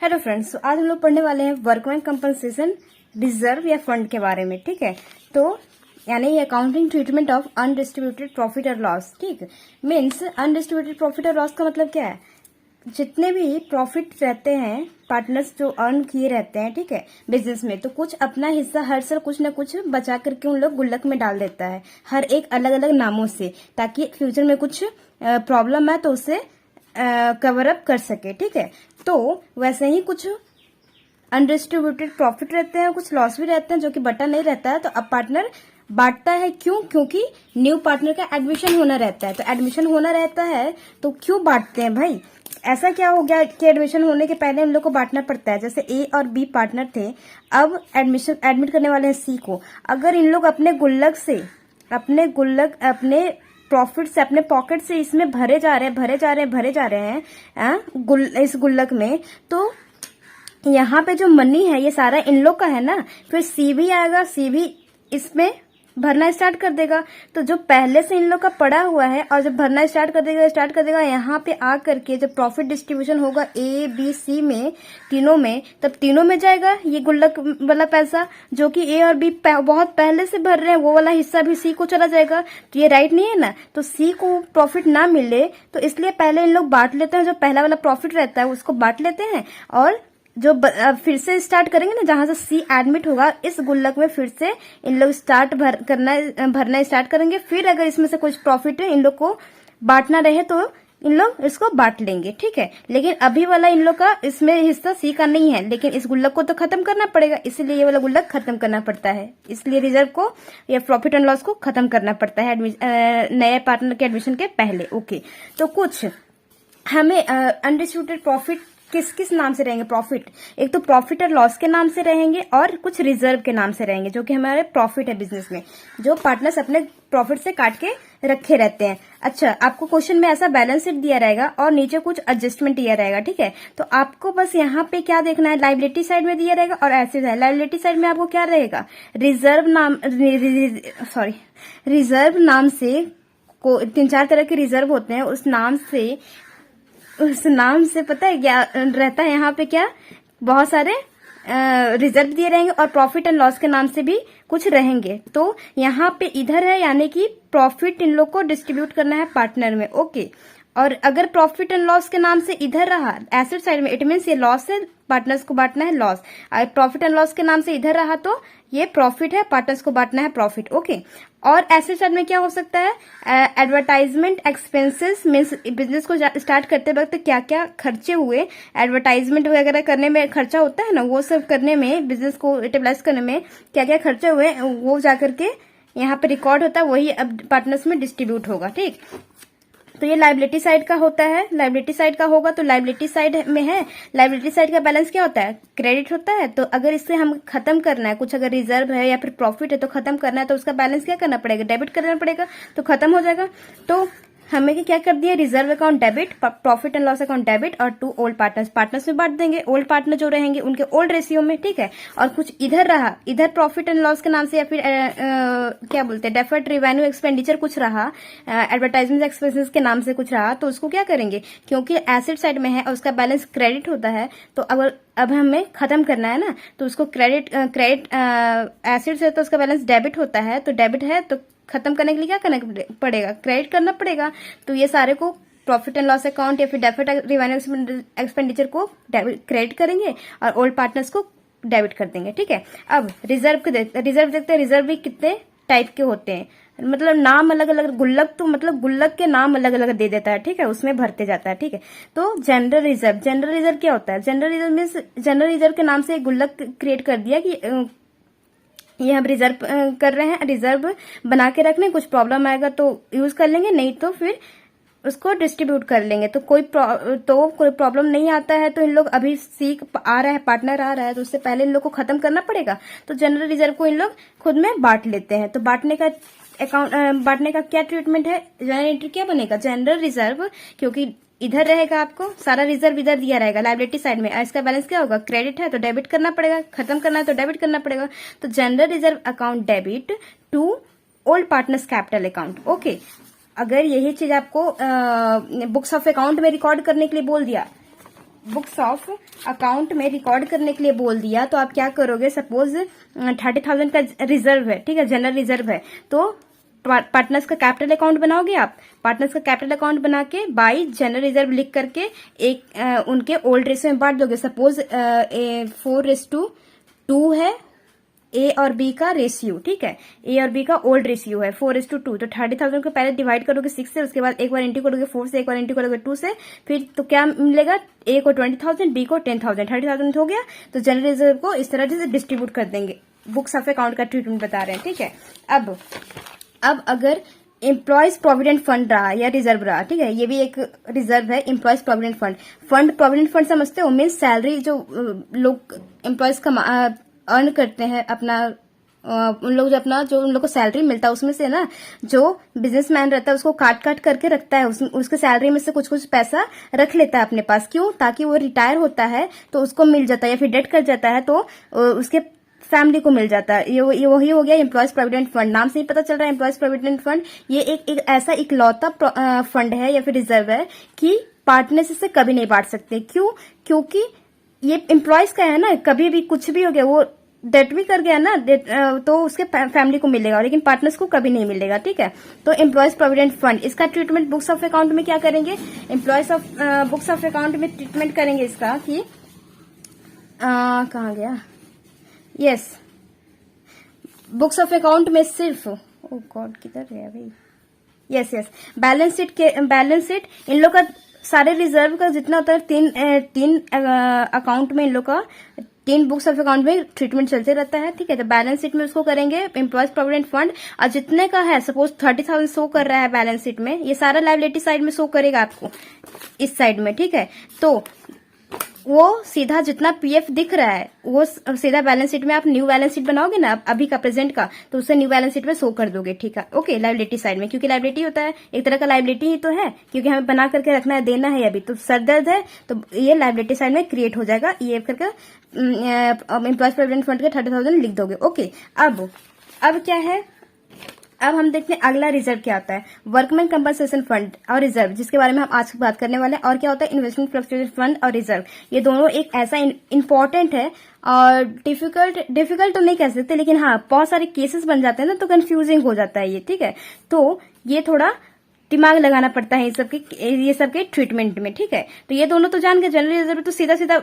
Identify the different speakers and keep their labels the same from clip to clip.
Speaker 1: Hello friends, तो आज हम लोग पढ़ने वाले हैं वर्कमैन कंपनसेशन रिजर्व या फंड के बारे में। ठीक है, तो यानी accounting treatment of undistributed profit और लॉस। ठीक, मीन्स अनडिस्ट्रीब्यूटेड प्रॉफिट और लॉस का मतलब क्या है? जितने भी प्रॉफिट रहते हैं पार्टनर्स जो अर्न किए रहते हैं, ठीक है, बिजनेस में, तो कुछ अपना हिस्सा हर साल कुछ ना कुछ बचा करके उन लोग गुल्लक में डाल देता है, हर एक अलग अलग नामों से, ताकि फ्यूचर में कुछ प्रॉब्लम है तो उसे कवर अप कर सके। ठीक है, तो वैसे ही कुछ अनडिस्ट्रीब्यूटेड प्रॉफिट रहते हैं, कुछ लॉस भी रहते हैं जो कि बटा नहीं रहता है। तो अब पार्टनर बांटता है, क्यों? क्योंकि न्यू पार्टनर का एडमिशन होना रहता है। तो एडमिशन होना रहता है तो क्यों बांटते हैं भाई? ऐसा क्या हो गया कि एडमिशन होने के पहले इन लोग को बांटना पड़ता है? जैसे ए और बी पार्टनर थे, अब एडमिट करने वाले हैं सी को। अगर इन लोग अपने गुल्लक से, अपने प्रॉफिट से, अपने पॉकेट से इसमें भरे जा रहे हैं इस गुल्लक में, तो यहाँ पे जो मनी है ये सारा इन लोग का है ना। फिर सी भी आएगा, सी भी इसमें भरना स्टार्ट कर देगा। तो जो पहले से इन लोग का पड़ा हुआ है और जब भरना स्टार्ट कर देगा यहाँ पे आ करके जब प्रॉफिट डिस्ट्रीब्यूशन होगा ए बी सी में, तीनों में, तब तीनों में जाएगा ये गुल्लक वाला पैसा जो कि ए और बी बहुत पहले से भर रहे हैं, वो वाला हिस्सा भी सी को चला जाएगा। तो ये राइट नहीं है ना? तो सी को प्रॉफिट ना मिले तो इसलिए पहले इन लोग बांट लेते हैं, जो पहला वाला प्रॉफिट रहता है उसको बांट लेते हैं, और जो फिर से स्टार्ट करेंगे ना, जहां से सी एडमिट होगा इस गुल्लक में फिर से इन लोग भरना स्टार्ट करेंगे। फिर अगर इसमें से कुछ प्रॉफिट है इन लोग को बांटना रहे तो इन लोग इसको बांट लेंगे। ठीक है, लेकिन अभी वाला इन लोग का इसमें हिस्सा सी का नहीं है, लेकिन इस गुल्लक को तो खत्म करना पड़ेगा, इसलिए ये वाला गुल्लक खत्म करना पड़ता है। इसलिए रिजर्व को या प्रॉफिट एंड लॉस को खत्म करना पड़ता है नए पार्टनर के एडमिशन के पहले। ओके, तो कुछ हमें अनडिस्ट्रीब्यूटेड प्रॉफिट किस किस नाम से रहेंगे? प्रॉफिट, एक तो प्रॉफिट और लॉस के नाम से रहेंगे और कुछ रिजर्व के नाम से रहेंगे, जो कि हमारे प्रॉफिट है बिजनेस में, जो पार्टनर्स अपने प्रॉफिट से काट के रखे रहते हैं। अच्छा, आपको क्वेश्चन में ऐसा बैलेंस शीट दिया रहेगा और नीचे कुछ एडजस्टमेंट दिया रहेगा। ठीक है, तो आपको बस यहाँ पे क्या देखना है, लायबिलिटी साइड में दिया रहेगा और एसेट साइड। लायबिलिटी साइड में आपको क्या रहेगा? रिजर्व नाम से को 3-4 तरह के रिजर्व होते हैं, उस नाम से पता है क्या रहता है? यहाँ पे क्या बहुत सारे रिजर्व दिए रहेंगे और प्रॉफिट एंड लॉस के नाम से भी कुछ रहेंगे। तो यहाँ पे इधर है, यानी कि प्रॉफिट इन लोग को डिस्ट्रीब्यूट करना है पार्टनर में। ओके, और अगर प्रॉफिट एंड लॉस के नाम से इधर रहा एसेट साइड में, इट मीन्स ये लॉस है, पार्टनर्स को बांटना है लॉस। प्रॉफिट एंड लॉस के नाम से इधर रहा तो ये प्रॉफिट है, पार्टनर्स को बांटना है प्रॉफिट। ओके, और एसेट साइड में क्या हो सकता है? एडवर्टाइजमेंट एक्सपेंसेस, मीन्स बिजनेस को स्टार्ट करते वक्त क्या क्या खर्चे हुए, एडवर्टाइजमेंट वगैरह करने में खर्चा होता है ना, वो सब करने में, बिजनेस को स्टेबलाइज करने में क्या क्या खर्चे हुए वो जाकर के यहाँ पे रिकॉर्ड होता है, वही अब पार्टनर्स में डिस्ट्रीब्यूट होगा। ठीक, तो ये लायबिलिटी साइड का होता है। लायबिलिटी साइड का होगा तो लायबिलिटी साइड में है, लायबिलिटी साइड का बैलेंस क्या होता है? क्रेडिट होता है। तो अगर इससे हम खत्म करना है, कुछ अगर रिजर्व है या फिर प्रॉफिट है तो खत्म करना है, तो उसका बैलेंस क्या करना पड़ेगा? डेबिट करना पड़ेगा, तो खत्म हो जाएगा। तो हमें क्या कर दिया? Reserve account debit, profit and loss account debit, और टू ओल्ड पार्टनर्स में बांट देंगे। ओल्ड पार्टनर जो रहेंगे उनके ओल्ड रेशियो में। ठीक है, और कुछ इधर रहा, इधर प्रॉफिट एंड लॉस के नाम से या फिर क्या बोलते हैं, डेफर्ड रेवेन्यू एक्सपेंडिचर कुछ रहा, एडवर्टाइजमेंट एक्सपेंसेस के नाम से कुछ रहा, तो उसको क्या करेंगे? क्योंकि एसेट साइड में है और उसका बैलेंस क्रेडिट होता है, तो अब हमें खत्म करना है ना, तो उसको क्रेडिट एसेट से तो उसका बैलेंस डेबिट होता है, तो डेबिट है तो खत्म करने के लिए क्या करना पड़ेगा? क्रेडिट करना पड़ेगा। तो ये सारे को प्रॉफिट एंड लॉस अकाउंट या फिर डेफर्ड रेवेन्यू एक्सपेंडिचर को क्रेडिट करेंगे और ओल्ड पार्टनर्स को डेबिट कर देंगे। ठीक है, अब रिजर्व देखते हैं। रिजर्व भी कितने टाइप के होते हैं, मतलब नाम अलग अलग, गुल्लक तो मतलब गुल्लक के नाम अलग अलग दे देता है। ठीक है, उसमें भरते जाता है। ठीक है, तो जनरल रिजर्व क्या होता है? जनरल रिजर्व के नाम से एक गुल्लक क्रिएट कर दिया कि ये हम रिजर्व कर रहे हैं, रिजर्व बना के रख लें, कुछ प्रॉब्लम आएगा तो यूज कर लेंगे, नहीं तो फिर उसको डिस्ट्रीब्यूट कर लेंगे। तो कोई प्रॉब्लम नहीं आता है तो इन लोग अभी सीख आ रहा है, पार्टनर आ रहा है, तो उससे पहले इन लोग को खत्म करना पड़ेगा। तो जनरल रिजर्व को इन लोग खुद में बांट लेते हैं। तो बांटने का क्या ट्रीटमेंट है? जनरल एंट्री क्या बनेगा? जनरल रिजर्व, क्योंकि इधर रहेगा, आपको सारा रिजर्व इधर दिया रहेगा लायबिलिटी साइड में, इसका बैलेंस क्या होगा? क्रेडिट है तो डेबिट करना पड़ेगा, खत्म करना है तो डेबिट करना पड़ेगा। तो general reserve account debit to old partners capital account. Okay, अगर यही चीज आपको बुक्स ऑफ अकाउंट में रिकॉर्ड करने के लिए बोल दिया, बुक्स ऑफ अकाउंट में रिकॉर्ड करने के लिए बोल दिया, तो आप क्या करोगे, सपोज 30,000 का रिजर्व है, ठीक है, जनरल रिजर्व है, तो पार्टनर्स का कैपिटल अकाउंट बनाओगे आप। पार्टनर्स का कैपिटल अकाउंट बना के बाई जनरल रिजर्व लिख करके एक उनके ओल्ड रेशियो में बांट दोगे। सपोज 4:2 है ए और बी का रेशियो, ठीक है, ए और बी का ओल्ड रेशियो है 4:2, तो 30,000 को पहले डिवाइड करोगे 6 से, उसके बाद एक बार इंटू करोगे 4 से, एक बार इंटू करोगे 2 से, फिर तो क्या मिलेगा, ए को 20,000, बी को 10,000, 30,000 हो गया। तो जनरल रिजर्व को इस तरह से डिस्ट्रीब्यूट कर देंगे। बुक्स ऑफ अकाउंट का ट्रीटमेंट बता रहे हैं, ठीक है। अब अगर एम्प्लॉयज प्रोविडेंट फंड रहा या रिजर्व रहा, ठीक है, ये भी एक रिजर्व है, employees provident fund provident fund समझते हो, मीन सैलरी जो लोग एम्प्लॉयज का अर्न करते हैं अपना, उन लोग जो उन लोग को सैलरी मिलता है उसमें से ना, जो बिजनेसमैन रहता है उसको काट करके रखता है, उसके सैलरी में से कुछ पैसा रख लेता है अपने पास। क्यों? ताकि वो रिटायर होता है तो उसको मिल जाता है, या फिर डेथ कर जाता है तो उसके फैमिली को मिल जाता है। ये वही हो गया एम्प्लॉयज प्रोविडेंट फंड। नाम से ही पता चल रहा है एम्प्लॉयज प्रोविडेंट फंड ये एक ऐसा इकलौता फंड है या फिर रिजर्व है कि पार्टनर्स इसे कभी नहीं बांट सकते। क्यों? क्योंकि ये एम्प्लॉयज का है ना, कभी भी कुछ भी हो गया, वो डेट भी कर गया ना, तो उसके फैमिली को मिलेगा, लेकिन पार्टनर्स को कभी नहीं मिलेगा, ठीक है। तो एम्प्लॉयज प्रोविडेंट फंड, इसका ट्रीटमेंट बुक्स ऑफ अकाउंट में क्या करेंगे, employees of books of account में ट्रीटमेंट करेंगे इसका कि कहाँ गया, यस, बुक्स ऑफ अकाउंट में सिर्फ, ओ गॉड किधर गया भाई, यस, बैलेंस शीट इन लोग का सारे रिजर्व का जितना होता है, तीन अकाउंट में इन लोग का 3 बुक्स ऑफ अकाउंट में ट्रीटमेंट चलते रहता है, ठीक है। तो बैलेंस शीट में उसको करेंगे एम्प्लॉयज प्रोविडेंट फंड, और जितने का है, सपोज 30,000 शो कर रहा है बैलेंस शीट में, ये सारा लायबिलिटी साइड में शो करेगा आपको इस साइड में, ठीक है। तो वो सीधा जितना पीएफ दिख रहा है वो सीधा बैलेंस शीट में, आप न्यू बैलेंस शीट बनाओगे ना अभी का प्रेजेंट का, तो उसे न्यू बैलेंस शीट में शो कर दोगे, ठीक है, ओके। लायबिलिटी साइड में, क्योंकि लायबिलिटी होता है एक तरह का, लायबिलिटी ही तो है, क्योंकि हमें बना करके रखना है, देना है अभी, तो सर दर्द है, तो ये लायबिलिटी साइड में क्रिएट हो जाएगा, ये करके एम्प्लॉयज प्रोविडेंट फंड के 30,000 लिख दोगे, ओके। अब क्या है, अब हम देखते हैं अगला रिजर्व क्या होता है, वर्कमैन कंपनसेशन फंड और रिजर्व, जिसके बारे में हम आज बात करने वाले हैं। और क्या होता है, इन्वेस्टमेंट फ्लक्चुएशन फंड और रिजर्व, ये दोनों एक ऐसा इंपॉर्टेंट है, और डिफिकल्ट तो नहीं कह सकते, लेकिन हाँ बहुत सारे केसेस बन जाते हैं ना, तो कंफ्यूजिंग हो जाता है ये, ठीक है। तो ये थोड़ा दिमाग लगाना पड़ता है ये सबके ट्रीटमेंट में, ठीक है। तो ये दोनों तो जान गए, जनरल रिजर्व तो सीधा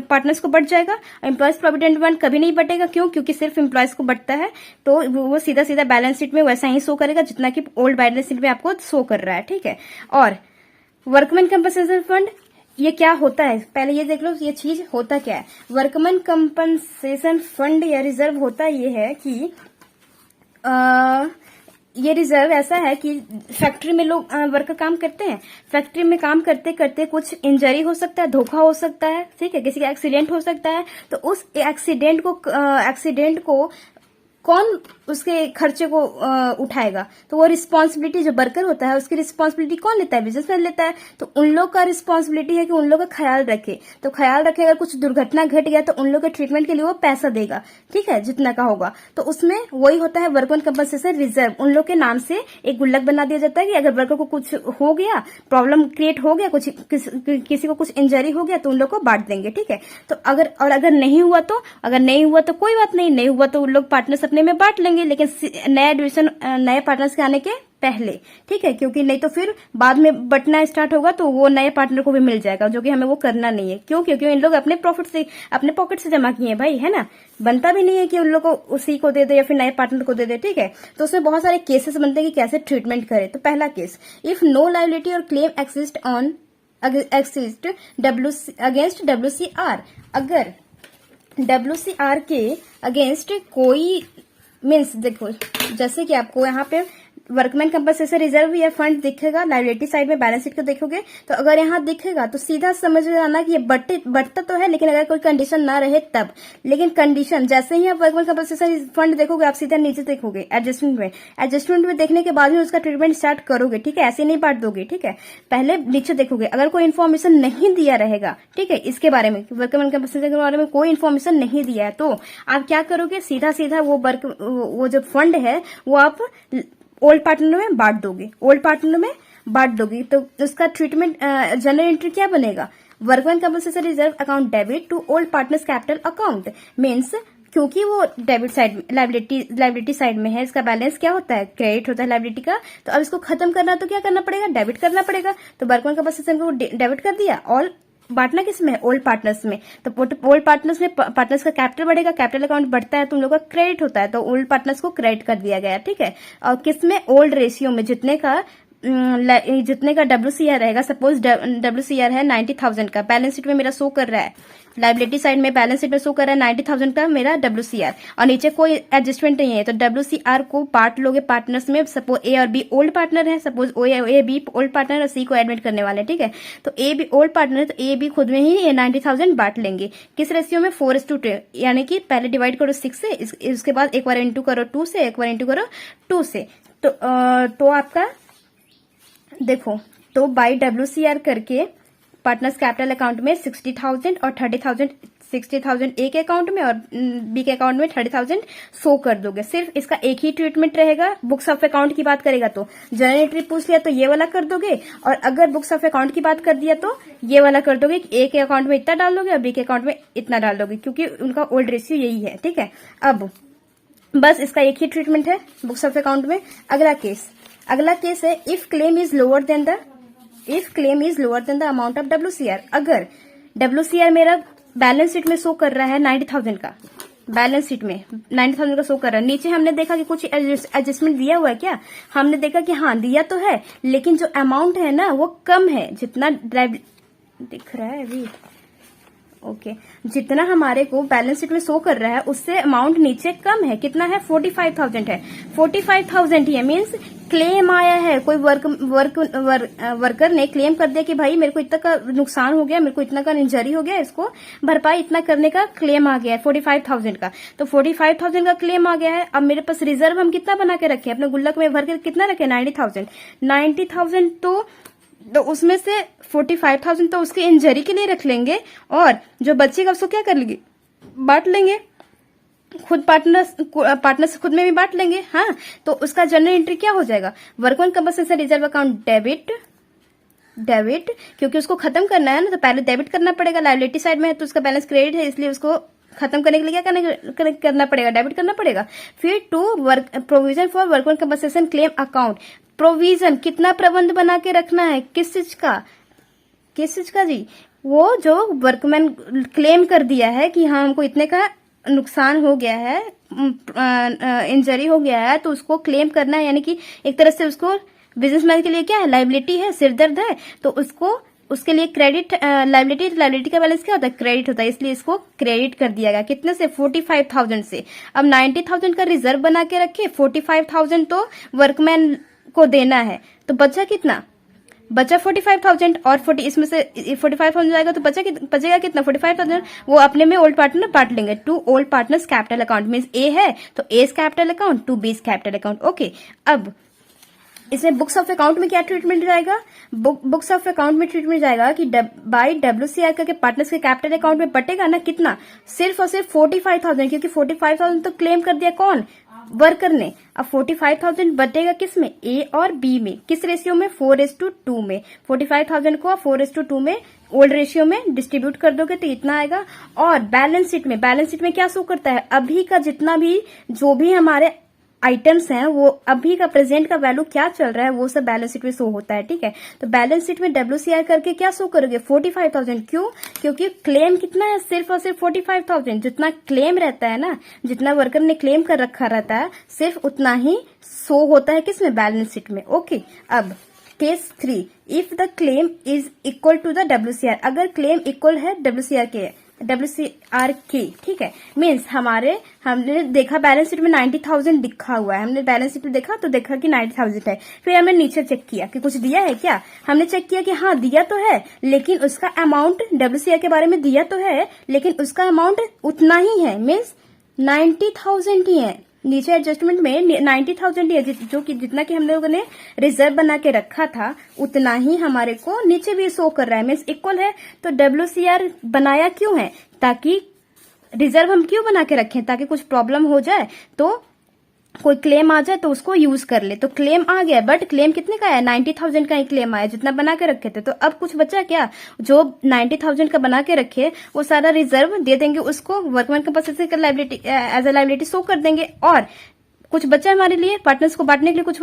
Speaker 1: पार्टनर्स को बट जाएगा, एम्प्लॉयज प्रोविडेंट फंड कभी नहीं बटेगा। क्यों? क्योंकि सिर्फ एम्प्लॉयज को बटता है, तो वो सीधा बैलेंस शीट में वैसा ही शो करेगा जितना कि ओल्ड बैलेंस शीट में आपको शो कर रहा है, ठीक है। और वर्कमैन कंपनसेशन फंड, ये क्या होता है, पहले ये देख लो ये चीज होता क्या है। वर्कमैन कंपनसेशन फंड या रिजर्व होता ये है कि ये रिजर्व ऐसा है कि फैक्ट्री में लोग वर्कर काम करते हैं, फैक्ट्री में काम करते करते कुछ इंजरी हो सकता है, धोखा हो सकता है, ठीक है, किसी का एक्सीडेंट हो सकता है, तो उस एक्सीडेंट को कौन उसके खर्चे को उठाएगा, तो वो रिस्पॉन्सिबिलिटी जो वर्कर होता है उसकी रिस्पॉन्सिबिलिटी कौन लेता है, बिजनेसमैन लेता है। तो उन लोग का रिस्पॉन्सिबिलिटी है कि उन लोग का ख्याल रखे, तो ख्याल रखे, अगर कुछ दुर्घटना घट गया तो उन लोग के ट्रीटमेंट के लिए वो पैसा देगा, ठीक है, जितना का होगा। तो उसमें वही होता है वर्कमैन कंपनसेशन रिजर्व, उन लोग के नाम से एक गुल्लक बना दिया जाता है कि अगर वर्कर को कुछ हो गया, प्रॉब्लम क्रिएट हो गया, किसी को कुछ इंजरी हो गया, तो उन लोग को बांट देंगे, ठीक है। तो अगर नहीं हुआ तो कोई बात नहीं हुआ तो उन लोग पार्टनर्स अपने में बांट लेंगे, लेकिन नया डिवीजन नए पार्टनर्स के आने के पहले, ठीक है, क्योंकि नहीं तो फिर बाद में बंटना स्टार्ट होगा तो वो नए पार्टनर को भी मिल जाएगा, जो कि हमें वो करना नहीं है। क्यों? क्योंकि इन लोग अपने प्रॉफिट से, अपने पॉकेट से जमा किए हैं भाई, है ना, बनता भी नहीं है कि उन लोग को उसी को दे दे या फिर नए पार्टनर को दे दे, ठीक है। तो उसमें बहुत सारे केसेस बनते हैं कि कैसे ट्रीटमेंट करें। तो पहला केस, इफ नो लायबिलिटी और क्लेम एक्सिस्ट अगेंस्ट WCR, अगर WCR के अगेंस्ट कोई मीन्स, देखो जैसे कि आपको यहाँ पे वर्कमैन कंपनसेशन रिजर्व या फंड दिखेगा, लायबिलिटी साइड में बैलेंस शीट को देखोगे तो अगर यहाँ दिखेगा तो सीधा समझ जाना कि ये बढ़ता तो है, लेकिन अगर कोई कंडीशन ना रहे तब। लेकिन कंडीशन जैसे ही आप वर्कमैन कंपनसेशन फंड देखोगे, आप सीधा नीचे देखोगे एडजस्टमेंट में देखने के बाद ही उसका ट्रीटमेंट स्टार्ट करोगे, ठीक है, ऐसे नहीं बांट दोगे, ठीक है। पहले नीचे देखोगे, अगर कोई इन्फॉर्मेशन नहीं दिया रहेगा, ठीक है, इसके बारे में, वर्कमैन कंपनसेशन के बारे में कोई इन्फॉर्मेशन नहीं दिया है, तो आप क्या करोगे, सीधा वो जो फंड है वो आप ओल्ड पार्टनर में बांट दोगे, ओल्ड पार्टनर में बांट दोगी तो उसका ट्रीटमेंट जनरल एंट्री क्या बनेगा, workman compensation reserve account debit to old partners capital account. Means क्योंकि वो डेबिट साइड में लाइबिलिटी साइड में है, इसका बैलेंस क्या होता है, क्रेडिट होता है लाइबिलिटी का। तो अब इसको खत्म करना तो क्या करना पड़ेगा, डेबिट करना पड़ेगा। तो वर्कमैन कंपनसेशन को डेबिट कर दिया, ऑल बांटना किसमें, ओल्ड पार्टनर्स में। तो ओल्ड पार्टनर्स में पार्टनर्स का कैपिटल बढ़ेगा, कैपिटल अकाउंट बढ़ता है तो उन लोगों का क्रेडिट होता है, तो ओल्ड पार्टनर्स को क्रेडिट कर दिया गया, ठीक है। और किसमें, ओल्ड रेशियो में, जितने का WCR रहेगा। सपोज WCR है 90,000 का, बैलेंस शीट में मेरा शो कर रहा है, लाइबिलिटी साइड में बैलेंस शीट में शो कर रहा है 90,000 का मेरा WCR, और नीचे कोई एडजस्टमेंट नहीं है। तो WCR को बांट लोगे पार्टनर्स में। सपोज A और B ओल्ड पार्टनर है, suppose A B old partner और C को एडमिट करने वाले, ठीक है। तो A B ओल्ड पार्टनर है, तो A B खुद में ही 90,000 बांट लेंगे। किस रेशियो में, 4:2, यानी कि पहले डिवाइड करो 6 से, इसके बाद एक बार इंटू करो 2 से, एक बार इंटू करो 2 से। तो आपका देखो, तो बाई WCR करके पार्टनर्स कैपिटल अकाउंट में 60,000 और 30,000, 60,000 एक अकाउंट में और B के अकाउंट में 30,000 शो कर दोगे। सिर्फ इसका एक ही ट्रीटमेंट रहेगा। बुक्स ऑफ अकाउंट की बात करेगा तो जनरल एंट्री पूछ लिया तो ये वाला कर दोगे, और अगर बुक्स ऑफ अकाउंट की बात कर दिया तो ये वाला कर दोगे कि A के अकाउंट में इतना डाल दोगे और B के अकाउंट में इतना डाल दोगे, क्योंकि उनका ओल्ड रेशियो यही है, ठीक है। अब बस इसका एक ही ट्रीटमेंट है बुक्स ऑफ अकाउंट में। अगला केस है if claim is lower than the amount of WCR। अगर WCR मेरा बैलेंस शीट में शो कर रहा है 90,000 का, बैलेंस शीट में 90,000 का शो कर रहा है, नीचे हमने देखा कि कुछ एडजस्टमेंट दिया हुआ है क्या, हमने देखा कि हाँ दिया तो है, लेकिन जो अमाउंट है ना वो कम है, जितना दिख रहा है अभी, ओके, जितना हमारे को बैलेंस शीट में शो कर रहा है उससे अमाउंट नीचे कम है। कितना है, 45,000 है। 45,000 ही है, मीन्स क्लेम आया है, कोई वर्कर ने क्लेम कर दिया कि भाई मेरे को इतना का नुकसान हो गया, मेरे को इतना का इंजरी हो गया, इसको भरपाई इतना करने का क्लेम आ गया है 45,000 का। तो 45,000 का क्लेम आ गया है। अब मेरे पास रिजर्व हम कितना बना के रखे, अपने गुल्लक में भर के कितना रखे, 90,000। तो उसमें से 45,000 तो उसके इंजरी के लिए रख लेंगे, और जो बच्चे का उसको क्या कर लेंगे, बांट लेंगे, खुद पार्टनर्स खुद में भी बांट लेंगे। हाँ, तो उसका जनरल एंट्री क्या हो जाएगा, workman compensation reserve account debit, क्योंकि उसको खत्म करना है ना, तो पहले डेबिट करना पड़ेगा, लायबिलिटी साइड में है तो उसका बैलेंस क्रेडिट है, इसलिए उसको खत्म करने के लिए क्या करना पड़ेगा, डेबिट करना पड़ेगा। फिर to provision for workman compensation claim account, provision कितना प्रबंध बना के रखना है, किस चीज का जी, वो जो वर्कमैन क्लेम कर दिया है कि हाँ हमको इतने का नुकसान हो गया है, इंजरी हो गया है, तो उसको क्लेम करना है, यानी कि एक तरह से उसको बिजनेसमैन के लिए क्या है, लाइबिलिटी है, सिरदर्द है, तो उसके लिए क्रेडिट, लाइबिलिटी का बैलेंस क्या होता है, क्रेडिट होता है, इसलिए इसको क्रेडिट कर दिया गया। कितने से, 45,000 से। अब 90,000 का रिजर्व बना के रखे, 45,000 तो वर्कमैन को देना है, तो बचा कितना, बचा 45,000, और 40 इसमें से 45,000 जाएगा तो बचेगा कितना, 45,000 वो अपने में ओल्ड पार्टनर बांट लेंगे। To old partners capital account means A है तो A's capital account to B's capital account. Okay, अब इसमें बुक्स ऑफ अकाउंट में क्या ट्रीटमेंट जाएगा, बुक्स ऑफ अकाउंट में ट्रीटमेंट जाएगा कि बाई WCR करके पार्टनर्स के कैपिटल अकाउंट में बटेगा ना कितना, सिर्फ और सिर्फ 45,000, क्योंकि 45,000 तो क्लेम कर दिया कौन, वर्कर ने। अब 45,000 बटेगा किस में, A और B में, किस रेशियो में, 4:2 में। 45,000 को 4:2 में ओल्ड रेशियो में डिस्ट्रीब्यूट कर दोगे तो इतना आएगा। और बैलेंस शीट में क्या शो करता है, अभी का जितना भी जो भी हमारे आइटम्स हैं वो अभी का प्रेजेंट का वैल्यू क्या चल रहा है वो सब बैलेंस शीट में शो होता है, ठीक है। तो बैलेंस शीट में WCR करके क्या शो करोगे, 45,000। क्यों, क्योंकि क्लेम कितना है, सिर्फ और सिर्फ 45,000, जितना क्लेम रहता है ना, जितना वर्कर ने क्लेम कर रखा रहता है सिर्फ उतना ही शो होता है किसमें, बैलेंस शीट में। ओके, अब case 3, if the claim is equal to the WCR, अगर क्लेम इक्वल है WCR के, ठीक है, मीन्स हमने देखा बैलेंस शीट में 90,000 लिखा हुआ है, हमने बैलेंस शीट में देखा तो देखा कि 90,000 है, फिर हमने नीचे चेक किया कि कुछ दिया है क्या, हमने चेक किया कि हाँ दिया तो है, लेकिन उसका अमाउंट WCR के बारे में दिया तो है, लेकिन उसका अमाउंट उतना ही है, मीन्स 90,000 ही है। नीचे एडजस्टमेंट में 90,000 ही है, जो कि जितना कि हम लोगों ने रिजर्व बना के रखा था उतना ही हमारे को नीचे भी शो कर रहा है, मीन्स इक्वल है। तो WCR बनाया क्यों है, ताकि रिजर्व हम क्यों बना के रखें, ताकि कुछ प्रॉब्लम हो जाए तो कोई क्लेम आ जाए तो उसको यूज कर ले। तो क्लेम आ गया, बट क्लेम कितने का है, 90,000 का ही क्लेम आया, जितना बना के रखे थे। तो अब कुछ बचा क्या, जो 90,000 का बना के रखे वो सारा रिजर्व दे देंगे उसको, वर्कमैन कैपेसिटी का liability as a liability show कर देंगे। और कुछ बचा हमारे लिए, पार्टनर्स को बांटने के लिए कुछ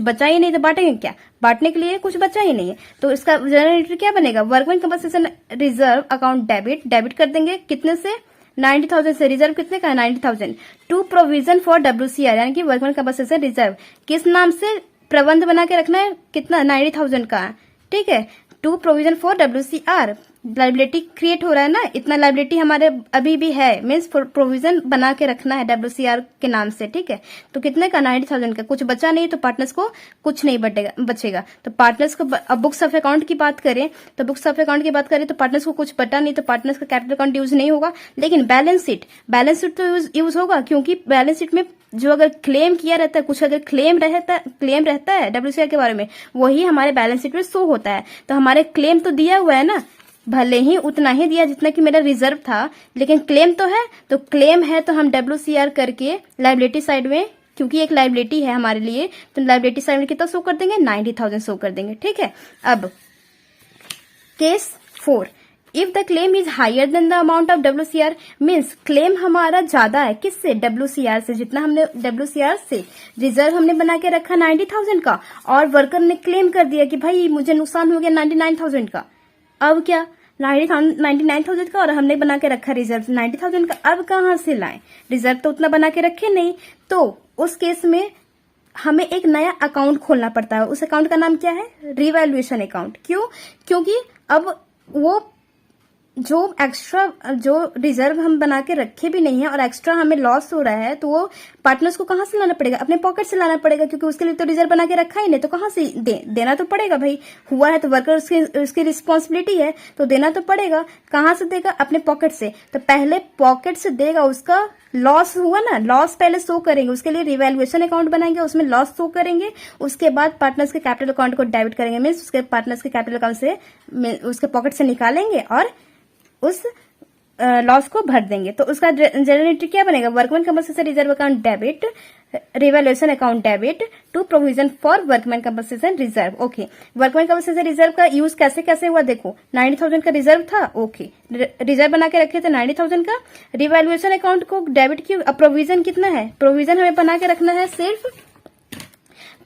Speaker 1: बचा ही नहीं, तो बांटेंगे क्या, बांटने के लिए कुछ बचा ही नहीं है। तो इसका जनरल एंट्री क्या बनेगा, workman compensation reserve account debit कर देंगे, कितने से, 90,000 से। रिजर्व कितने का है, 90,000 टू प्रोविजन फॉर WCR, यानी कि वर्कमैन कंपनसेशन रिजर्व किस नाम से प्रबंध बना के रखना है, कितना, 90,000 का, ठीक है। To provision for WCR, liability create हो रहा है ना, इतना लाइबिलिटी हमारे अभी भी है, मीन्स प्रोविजन बना के रखना है WCR के नाम से, ठीक है। तो कितने का, 90,000 का। कुछ बचा नहीं तो पार्टनर्स को कुछ नहीं बचेगा। तो पार्टनर्स को, अब बुक्स ऑफ अकाउंट की बात करें तो पार्टनर्स को कुछ बचा नहीं, तो पार्टनर्स का कैपिटल अकाउंट यूज नहीं होगा। लेकिन बैलेंस शीट तो यूज होगा, क्योंकि बैलेंस शीट में जो अगर क्लेम किया रहता है, कुछ अगर क्लेम रहता है WCR के बारे में, वही हमारे बैलेंस शीट में शो होता है। तो हमारे क्लेम तो दिया हुआ है ना, भले ही उतना ही दिया जितना कि मेरा रिजर्व था, लेकिन क्लेम तो है। तो क्लेम है तो हम WCR करके लाइबिलिटी साइड में, क्योंकि एक लाइबिलिटी है हमारे लिए, तो लाइबिलिटी साइड में कितना शो कर देंगे, 90,000 शो कर देंगे, ठीक है। अब case 4, if the claim is higher than the amount of WCR, means claim हमारा ज्यादा है, किससे, WCR से, जितना हमने WCR से रिजर्व हमने बना के रखा 90,000 का, और वर्कर ने क्लेम कर दिया कि भाई मुझे नुकसान हो गया 99,000 का। अब क्या, 99,000 का, और हमने बना के रखा रिजर्व 90,000 का, अब कहां से लाएं, रिजर्व तो उतना बना के रखे नहीं। तो उस केस में हमें एक नया अकाउंट खोलना पड़ता है। उस अकाउंट का नाम क्या है, रिवैल्यूएशन अकाउंट। क्यों, क्योंकि अब वो जो एक्स्ट्रा जो रिजर्व हम बना के रखे भी नहीं है और एक्स्ट्रा हमें लॉस हो रहा है, तो वो पार्टनर्स को कहां से लाना पड़ेगा, अपने पॉकेट से लाना पड़ेगा, क्योंकि उसके लिए तो रिजर्व बना के रखा ही नहीं, तो कहां से देना तो पड़ेगा भाई, हुआ है तो वर्कर उसकी रिस्पॉन्सिबिलिटी है, तो देना तो पड़ेगा। कहां से देगा, अपने पॉकेट से। तो पहले पॉकेट से देगा, उसका लॉस हुआ ना, लॉस पहले शो करेंगे, उसके लिए रिवैल्यूएशन अकाउंट बनाएंगे, उसमें लॉस शो करेंगे, उसके बाद पार्टनर्स के कैपिटल अकाउंट को डेबिट करेंगे, मीन्स उसके पार्टनर्स के कैपिटल अकाउंट से उसके पॉकेट से निकालेंगे और उस लॉस को भर देंगे। तो उसका जनरल एंट्री क्या बनेगा, workman compensation reserve account debit, revaluation account debit to provision for workman compensation reserve. Okay, workman compensation reserve का यूज कैसे कैसे हुआ, देखो 90,000 का रिजर्व था, ओके, रिजर्व बना के रखे थे 90,000 का, रिवैल्यूएशन अकाउंट को डेबिट किया। अब प्रोविजन कितना है, प्रोविजन हमें बना के रखना है, सिर्फ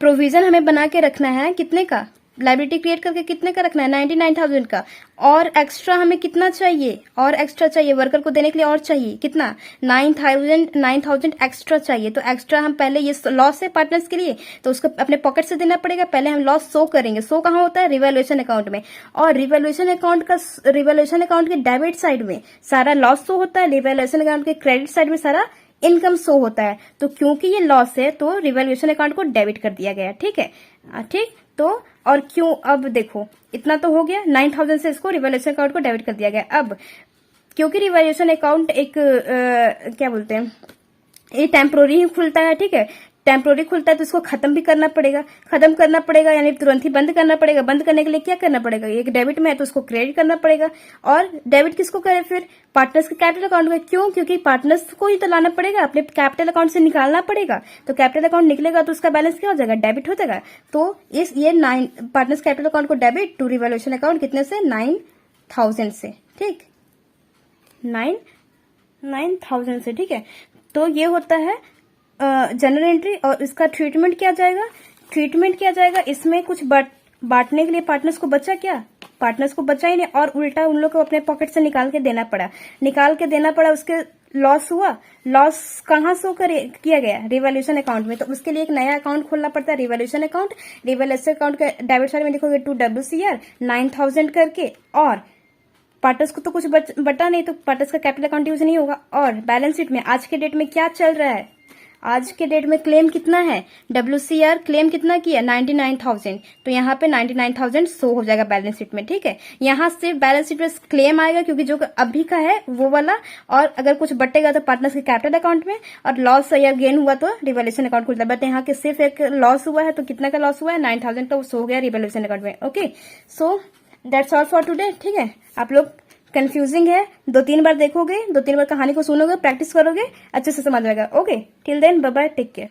Speaker 1: प्रोविजन हमें बना के रखना है कितने का, लाइबिलिटी क्रिएट करके कितने का रखना है, 99,000 का। और एक्स्ट्रा हमें कितना चाहिए, और एक्स्ट्रा चाहिए वर्कर को देने के लिए, और चाहिए कितना, 9,000 एक्स्ट्रा चाहिए। तो एक्स्ट्रा हम पहले, ये लॉस है पार्टनर्स के लिए, तो उसको अपने पॉकेट से देना पड़ेगा। पहले हम लॉस शो करेंगे, शो कहाँ होता है, रिवैल्यूएशन अकाउंट में। और रिवैल्यूएशन अकाउंट के डेबिट साइड में सारा लॉस शो होता है, रिवैल्यूएशन अकाउंट के क्रेडिट साइड में सारा इनकम शो होता है। तो क्योंकि ये लॉस है तो रिवैल्यूएशन अकाउंट को डेबिट कर दिया गया, ठीक है, ठीक। तो और क्यों, अब देखो इतना तो हो गया, 9,000 से इसको रिवैल्यूएशन अकाउंट को डेबिट कर दिया गया। अब क्योंकि रिवैल्यूएशन अकाउंट एक क्या बोलते हैं, ये टेम्पोररी ही खुलता है, ठीक है, टेम्पोररी खुलता है, तो इसको खत्म भी करना पड़ेगा, यानी तुरंत ही बंद करना पड़ेगा। बंद करने के लिए क्या करना पड़ेगा, एक डेबिट में है तो उसको क्रेडिट करना पड़ेगा। और डेबिट किसको करे, फिर पार्टनर्स के कैपिटल अकाउंट में। क्यों, क्योंकि पार्टनर्स को ही तो लाना पड़ेगा, अपने कैपिटल अकाउंट से निकालना पड़ेगा। तो कैपिटल अकाउंट निकलेगा तो उसका बैलेंस क्या हो जाएगा, डेबिट हो जाएगा। तो ये 9 पार्टनर्स कैपिटल अकाउंट को डेबिट टू रिवैल्यूएशन अकाउंट कितने से, 9,000 से, ठीक, 9,000 से, ठीक है। तो ये होता है जनरल एंट्री। और इसका ट्रीटमेंट क्या जाएगा, इसमें कुछ बांटने के लिए पार्टनर्स को बचा क्या, पार्टनर्स को बचा ही नहीं, और उल्टा उन लोग को अपने पॉकेट से निकाल के देना पड़ा, उसके लॉस हुआ। लॉस कहाँ शो किया गया, रिवैल्यूएशन अकाउंट में। तो उसके लिए एक नया अकाउंट खोलना पड़ता है, रिवैल्यूएशन अकाउंट। रिवैल्यूएशन अकाउंट के डेबिट साइड में लिखोगे टू WCR 9,000 करके, और पार्टनर्स को तो कुछ बटा नहीं, तो पार्टनर्स का कैपिटल अकाउंट यूज नहीं होगा। और बैलेंस शीट में आज के डेट में क्या चल रहा है, आज के डेट में क्लेम कितना है, WCR क्लेम कितना किया, 99,000। तो यहाँ पे 99,000 शो हो जाएगा बैलेंस शीट में, ठीक है। यहाँ सिर्फ बैलेंस शीट में क्लेम आएगा, क्योंकि जो अभी का है वो वाला, और अगर कुछ बटेगा तो पार्टनर्स के कैपिटल अकाउंट में, और लॉस या गेन हुआ तो रिवैल्यूएशन अकाउंट खुलता है। बट यहाँ के सिर्फ एक लॉस हुआ है, तो कितना का लॉस हुआ है, 9,000 का शो हो गया रिवैल्यूएशन अकाउंट में। Okay, so that's all for today, ठीक है। आप लोग कंफ्यूजिंग है, 2-3 बार देखोगे, 2-3 बार कहानी को सुनोगे, प्रैक्टिस करोगे, अच्छे से समझ आएगा। Okay, till then bye bye, take care.